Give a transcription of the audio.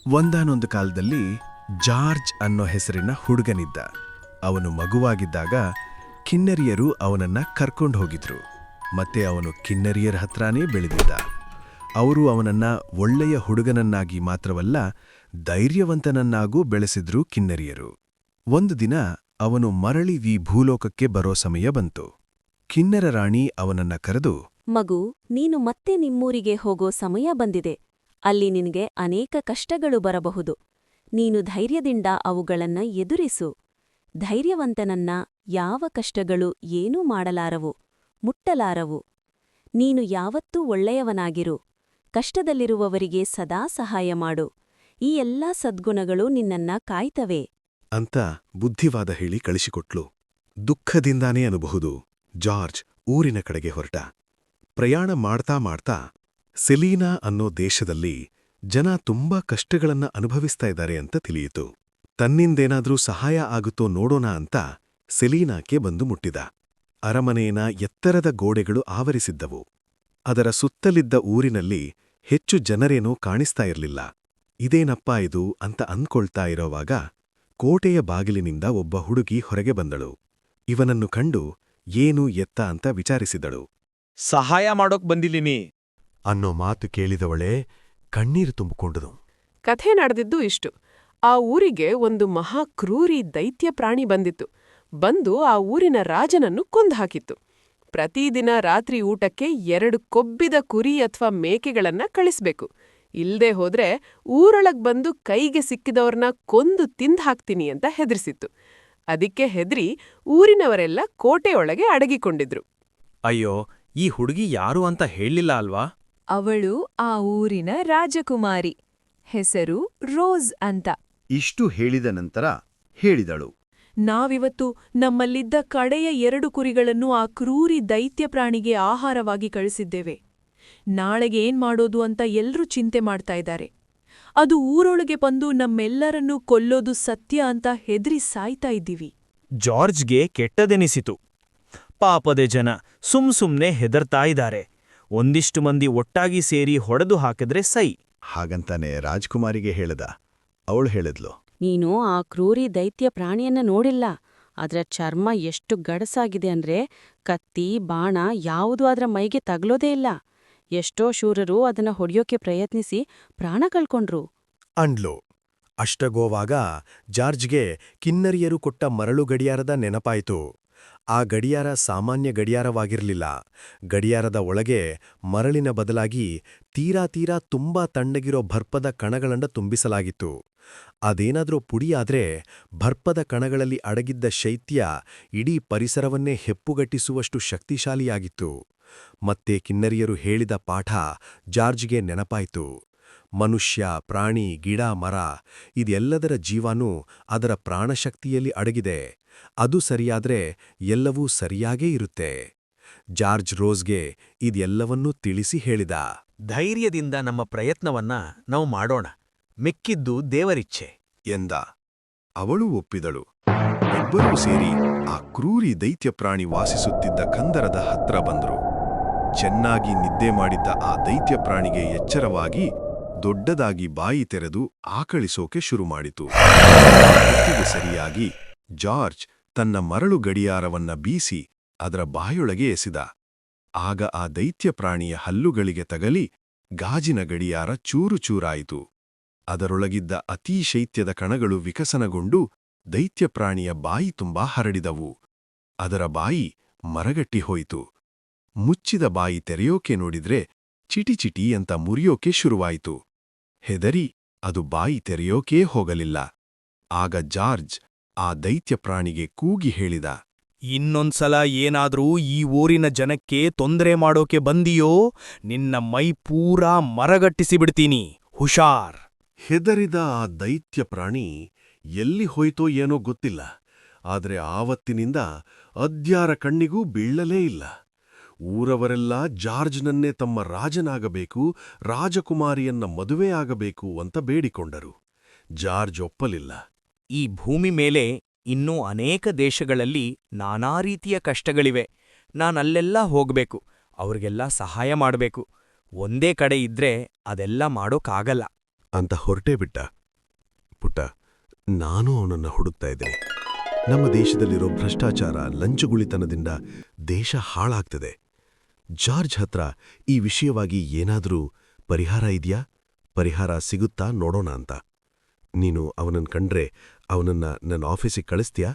ಒಂದಾನೊಂದು ಕಾಲದಲ್ಲಿ ಜಾರ್ಜ್ ಅನ್ನೋ ಹೆಸರಿನ ಹುಡುಗನಿದ್ದ. ಅವನು ಮಗುವಾಗಿದ್ದಾಗ ಕಿನ್ನರಿಯರು ಅವನನ್ನ ಕರ್ಕೊಂಡು ಹೋಗಿದ್ರು. ಮತ್ತೆ ಅವನು ಕಿನ್ನರಿಯರ ಹತ್ರನೇ ಬೆಳೆದಿದ್ದ. ಅವರು ಅವನನ್ನ ಒಳ್ಳೆಯ ಹುಡುಗನನ್ನಾಗಿ ಮಾತ್ರವಲ್ಲ, ಧೈರ್ಯವಂತನನ್ನಾಗೂ ಬೆಳೆಸಿದ್ರು ಕಿನ್ನರಿಯರು. ಒಂದು ದಿನ ಅವನು ಮರಳಿ ಈ ಭೂಲೋಕಕ್ಕೆ ಬರೋ ಸಮಯ ಬಂತು. ಕಿನ್ನರ ರಾಣಿ ಅವನನ್ನ ಕರೆದು, ಮಗು, ನೀನು ಮತ್ತೆ ನಿಮ್ಮೂರಿಗೆ ಹೋಗೋ ಸಮಯ ಬಂದಿದೆ. ಅಲ್ಲಿ ನಿನಗೆ ಅನೇಕ ಕಷ್ಟಗಳು ಬರಬಹುದು. ನೀನು ಧೈರ್ಯದಿಂದ ಅವುಗಳನ್ನ ಎದುರಿಸು. ಧೈರ್ಯವಂತನನ್ನ ಯಾವ ಕಷ್ಟಗಳು ಏನೂ ಮಾಡಲಾರವು, ಮುಟ್ಟಲಾರವು. ನೀನು ಯಾವತ್ತೂ ಒಳ್ಳೆಯವನಾಗಿರು. ಕಷ್ಟದಲ್ಲಿರುವವರಿಗೆ ಸದಾ ಸಹಾಯ ಮಾಡು. ಈ ಎಲ್ಲಾ ಸದ್ಗುಣಗಳು ನಿನ್ನನ್ನ ಕಾಯ್ತವೆ ಅಂತ ಬುದ್ಧಿವಾದ ಹೇಳಿ ಕಳಿಸಿಕೊಟ್ಲು. ದುಃಖದಿಂದಾನೇ ಅನ್ನಬಹುದು ಜಾರ್ಜ್ ಊರಿನ ಕಡೆಗೆ ಹೊರಟ. ಪ್ರಯಾಣ ಮಾಡ್ತಾ ಮಾಡ್ತಾ ಸೆಲೀನಾ ಅನ್ನೋ ದೇಶದಲ್ಲಿ ಜನ ತುಂಬಾ ಕಷ್ಟಗಳನ್ನ ಅನುಭವಿಸ್ತಾ ಇದ್ದಾರೆ ಅಂತ ತಿಳಿಯಿತು. ತನ್ನಿಂದೇನಾದ್ರೂ ಸಹಾಯ ಆಗುತ್ತೋ ನೋಡೋಣ ಅಂತ ಸೆಲೀನಾಕ್ಕೆ ಬಂದು ಮುಟ್ಟಿದ. ಅರಮನೆಯ ಎತ್ತರದ ಗೋಡೆಗಳು ಆವರಿಸಿದ್ದವು. ಅದರ ಸುತ್ತಲಿದ್ದ ಊರಿನಲ್ಲಿ ಹೆಚ್ಚು ಜನರೇನೂ ಕಾಣಿಸ್ತಾ ಇರಲಿಲ್ಲ. ಇದೇನಪ್ಪಾ ಇದು ಅಂತ ಅಂದ್ಕೊಳ್ತಾ ಇರೋವಾಗ ಕೋಟೆಯ ಬಾಗಿಲಿನಿಂದ ಒಬ್ಬ ಹುಡುಗಿ ಹೊರಗೆ ಬಂದಳು. ಇವನನ್ನು ಕಂಡು ಏನು ಎತ್ತ ಅಂತ ವಿಚಾರಿಸಿದಳು. ಸಹಾಯ ಮಾಡೋಕ್ ಬಂದಿದ್ದೀನಿ ಅನ್ನೋ ಮಾತು ಕೇಳಿದವಳೇ ಕಣ್ಣೀರು ತುಂಬಿಕೊಂಡದು. ಕಥೆ ನಡೆದಿದ್ದು ಇಷ್ಟು. ಆ ಊರಿಗೆ ಒಂದು ಮಹಾಕ್ರೂರಿ ದೈತ್ಯ ಪ್ರಾಣಿ ಬಂದಿತ್ತು. ಬಂದು ಆ ಊರಿನ ರಾಜನನ್ನು ಕೊಂದುಹಾಕಿತ್ತು. ಪ್ರತಿದಿನ ರಾತ್ರಿ ಊಟಕ್ಕೆ 2 ಕೊಬ್ಬಿದ ಕುರಿ ಅಥವಾ ಮೇಕೆಗಳನ್ನ ಕಳಿಸ್ಬೇಕು. ಇಲ್ದೇ ಹೋದ್ರೆ ಊರೊಳಗ್ ಬಂದು ಕೈಗೆ ಸಿಕ್ಕಿದವ್ರನ್ನ ಕೊಂದು ತಿಂದ್ಹಾಕ್ತೀನಿ ಅಂತ ಹೆದರಿಸಿತ್ತು. ಅದಕ್ಕೆ ಹೆದ್ರಿ ಊರಿನವರೆಲ್ಲ ಕೋಟೆಯೊಳಗೆ ಅಡಗಿಕೊಂಡಿದ್ರು. ಅಯ್ಯೋ, ಈ ಹುಡುಗಿ ಯಾರು ಅಂತ ಹೇಳಿಲ್ಲ ಅಲ್ವಾ? ಅವಳು ಆ ಊರಿನ ರಾಜಕುಮಾರಿ. ಹೆಸರು ರೋಸ್ ಅಂತ. ಇಷ್ಟು ಹೇಳಿದ ನಂತರ ಹೇಳಿದಳು, ನಾವಿವತ್ತು ನಮ್ಮಲ್ಲಿದ್ದ ಕಡೆಯ 2 ಕುರಿಗಳನ್ನು ಆ ಕ್ರೂರಿ ದೈತ್ಯ ಪ್ರಾಣಿಗೆ ಆಹಾರವಾಗಿ ಕಳಿಸಿದ್ದೇವೆ. ನಾಳೆಗೆ ಏನ್ ಮಾಡೋದು ಅಂತ ಎಲ್ರೂ ಚಿಂತೆ ಮಾಡ್ತಾ ಇದ್ದಾರೆ. ಅದು ಊರೊಳಗೆ ಬಂದು ನಮ್ಮೆಲ್ಲರನ್ನೂ ಕೊಲ್ಲೋದು ಸತ್ಯ ಅಂತ ಹೆದ್ರಿ ಸಾಯ್ತಾ ಇದ್ದೀವಿ. ಜಾರ್ಜ್ಗೆ ಕೆಟ್ಟದೆನಿಸಿತು. ಪಾಪದೆ ಜನ ಸುಮ್ನೆ ಹೆದರ್ತಾ ಇದ್ದಾರೆ. ಒಂದಿಷ್ಟು ಮಂದಿ ಒಟ್ಟಾಗಿ ಸೇರಿ ಹೊಡೆದು ಹಾಕಿದ್ರೆ ಸೈ. ಹಾಗಂತಾನೆ ರಾಜ್ಕುಮಾರಿಗೆ ಹೇಳ್ದ. ಅವಳು ಹೇಳಿದ್ಲು, ನೀನು ಆ ಕ್ರೂರಿ ದೈತ್ಯ ಪ್ರಾಣಿಯನ್ನ ನೋಡಿಲ್ಲ. ಅದರ ಚರ್ಮ ಎಷ್ಟು ಗಡಸಾಗಿದೆ ಅಂದ್ರೆ ಕತ್ತಿ, ಬಾಣ ಯಾವುದೂ ಅದರ ಮೈಗೆ ತಗಲೋದೇ ಇಲ್ಲ. ಎಷ್ಟೋ ಶೂರರು ಅದನ್ನ ಹೊಡೆಯೋಕೆ ಪ್ರಯತ್ನಿಸಿ ಪ್ರಾಣ ಕಳ್ಕೊಂಡ್ರು ಅಂಡ್ಲು. ಅಷ್ಟಗೋವಾಗ ಜಾರ್ಜ್ಗೆ ಕಿನ್ನರಿಯರು ಕೊಟ್ಟ ಮರಳು ಗಡಿಯಾರದ ನೆನಪಾಯಿತು. ಆ ಗಡಿಯಾರ ಸಾಮಾನ್ಯ ಗಡಿಯಾರವಾಗಿರಲಿಲ್ಲ. ಗಡಿಯಾರದ ಒಳಗೆ ಮರಳಿನ ಬದಲಾಗಿ ತೀರಾ ತುಂಬಾ ತಣ್ಣಗಿರೋ ಭರ್ಪದ ಕಣಗಳನ್ನ ತುಂಬಿಸಲಾಗಿತ್ತು. ಅದೇನಾದ್ರೂ ಪುಡಿಯಾದ್ರೆ ಭರ್ಪದ ಕಣಗಳಲ್ಲಿ ಅಡಗಿದ್ದ ಶೈತ್ಯ ಇಡೀ ಪರಿಸರವನ್ನೇ ಹೆಪ್ಪುಗಟ್ಟಿಸುವಷ್ಟು ಶಕ್ತಿಶಾಲಿಯಾಗಿತ್ತು. ಮತ್ತೆ ಕಿನ್ನರಿಯರು ಹೇಳಿದ ಪಾಠ ಜಾರ್ಜ್ಗೆ ನೆನಪಾಯಿತು. ಮನುಷ್ಯ, ಪ್ರಾಣಿ, ಗಿಡ, ಮರ ಇದೆಲ್ಲದರ ಜೀವಾನೂ ಅದರ ಪ್ರಾಣಶಕ್ತಿಯಲ್ಲಿ ಅಡಗಿದೆ. ಅದು ಸರಿಯಾದ್ರೆ ಎಲ್ಲವೂ ಸರಿಯಾಗೇ ಇರುತ್ತೆ. ಜಾರ್ಜ್ ರೋಸ್ಗೆ ಇದೆಲ್ಲವನ್ನೂ ತಿಳಿಸಿ ಹೇಳಿದ. ಧೈರ್ಯದಿಂದ ನಮ್ಮ ಪ್ರಯತ್ನವನ್ನ ನಾವು ಮಾಡೋಣ. ಮಿಕ್ಕಿದ್ದು ದೇವರಿಚ್ಛೆ ಎಂದ. ಅವಳು ಒಪ್ಪಿದಳು. ಇಬ್ಬರೂ ಸೇರಿ ಆ ಕ್ರೂರಿ ದೈತ್ಯ ಪ್ರಾಣಿ ವಾಸಿಸುತ್ತಿದ್ದ ಕಂದರದ ಹತ್ರ ಬಂದರು. ಚೆನ್ನಾಗಿ ನಿದ್ದೆ ಮಾಡಿದ್ದ ಆ ದೈತ್ಯ ಪ್ರಾಣಿಗೆ ಎಚ್ಚರವಾಗಿ ದೊಡ್ಡದಾಗಿ ಬಾಯಿ ತೆರೆದು ಆಕಳಿಸೋಕೆ ಶುರು ಮಾಡಿತು. ಹೊತ್ತಿಗೆ ಸರಿಯಾಗಿ ಜಾರ್ಜ್ ತನ್ನ ಮರಳು ಗಡಿಯಾರವನ್ನ ಬೀಸಿ ಅದರ ಬಾಯೊಳಗೆ ಎಸೆದ. ಆಗ ಆ ದೈತ್ಯ ಪ್ರಾಣಿಯ ಹಲ್ಲುಗಳಿಗೆ ತಗಲಿ ಗಾಜಿನ ಗಡಿಯಾರ ಚೂರುಚೂರಾಯಿತು. ಅದರೊಳಗಿದ್ದ ಅತೀ ಶೈತ್ಯದ ಕಣಗಳು ವಿಕಸನಗೊಂಡು ದೈತ್ಯ ಪ್ರಾಣಿಯ ಬಾಯಿ ತುಂಬಾ ಹರಡಿದವು. ಅದರ ಬಾಯಿ ಮರಗಟ್ಟಿ ಹೋಯಿತು. ಮುಚ್ಚಿದ ಬಾಯಿ ತೆರೆಯೋಕೆ ನೋಡಿದ್ರೆ ಚಿಟಿಚಿಟಿ ಅಂತ ಮುರಿಯೋಕೆ ಶುರುವಾಯಿತು. ಹೆದರಿ ಅದು ಬಾಯಿ ತೆರೆಯೋಕೇ ಹೋಗಲಿಲ್ಲ. ಆಗ ಜಾರ್ಜ್ ಆ ದೈತ್ಯ ಪ್ರಾಣಿಗೆ ಕೂಗಿ ಹೇಳಿದ, ಇನ್ನೊಂದ್ಸಲ ಏನಾದ್ರೂ ಈ ಊರಿನ ಜನಕ್ಕೆ ತೊಂದರೆ ಮಾಡೋಕೆ ಬಂದಿಯೋ ನಿನ್ನ ಮೈ ಪೂರಾ ಮರಗಟ್ಟಿಸಿಬಿಡ್ತೀನಿ. ಹುಷಾರ್. ಹೆದರಿದ ಆ ದೈತ್ಯ ಪ್ರಾಣಿ ಎಲ್ಲಿ ಹೋಯ್ತೋ ಏನೋ ಗೊತ್ತಿಲ್ಲ. ಆದ್ರೆ ಆವತ್ತಿನಿಂದ ಅದ್ಯಾರ ಕಣ್ಣಿಗೂ ಬೀಳಲೇ ಇಲ್ಲ. ಊರವರೆಲ್ಲ ಜಾರ್ಜ್ನನ್ನೇ ತಮ್ಮ ರಾಜನಾಗಬೇಕು, ರಾಜಕುಮಾರಿಯನ್ನ ಮದುವೆಯಾಗಬೇಕು ಅಂತ ಬೇಡಿಕೊಂಡರು. ಜಾರ್ಜ್ ಒಪ್ಪಲಿಲ್ಲ. ಈ ಭೂಮಿ ಮೇಲೆ ಇನ್ನೂ ಅನೇಕ ದೇಶಗಳಲ್ಲಿ ನಾನಾ ರೀತಿಯ ಕಷ್ಟಗಳಿವೆ. ನಾನಲ್ಲೆಲ್ಲ ಹೋಗ್ಬೇಕು, ಅವ್ರಿಗೆಲ್ಲ ಸಹಾಯ ಮಾಡ್ಬೇಕು. ಒಂದೇ ಕಡೆ ಇದ್ರೆ ಅದೆಲ್ಲ ಮಾಡೋಕ್ಕಾಗಲ್ಲ. ಅಂತ ಹೊರಟೇ ಬಿಟ್ಟ. ಪುಟ್ಟ, ನಾನು ಅವನನ್ನ ಹುಡುಕ್ತಾ ಇದ್ದೀನಿ. ನಮ್ಮ ದೇಶದಲ್ಲಿರೋ ಭ್ರಷ್ಟಾಚಾರ, ಲಂಚಗುಳಿತನದಿಂದ ದೇಶ ಹಾಳಾಗ್ತಿದೆ. ಜಾರ್ಜ್ ಹತ್ರ ಈ ವಿಷಯವಾಗಿ ಏನಾದ್ರೂ ಪರಿಹಾರ ಇದೆಯಾ? ಪರಿಹಾರ ಸಿಗುತ್ತಾ ನೋಡೋಣ ಅಂತ. ನೀನು ಅವನನ್ನ ಕಂಡ್ರೆ ಅವನನ್ನ ನನ್ನ ಆಫೀಸಿಗೆ ಕಳಿಸ್ತೀಯಾ?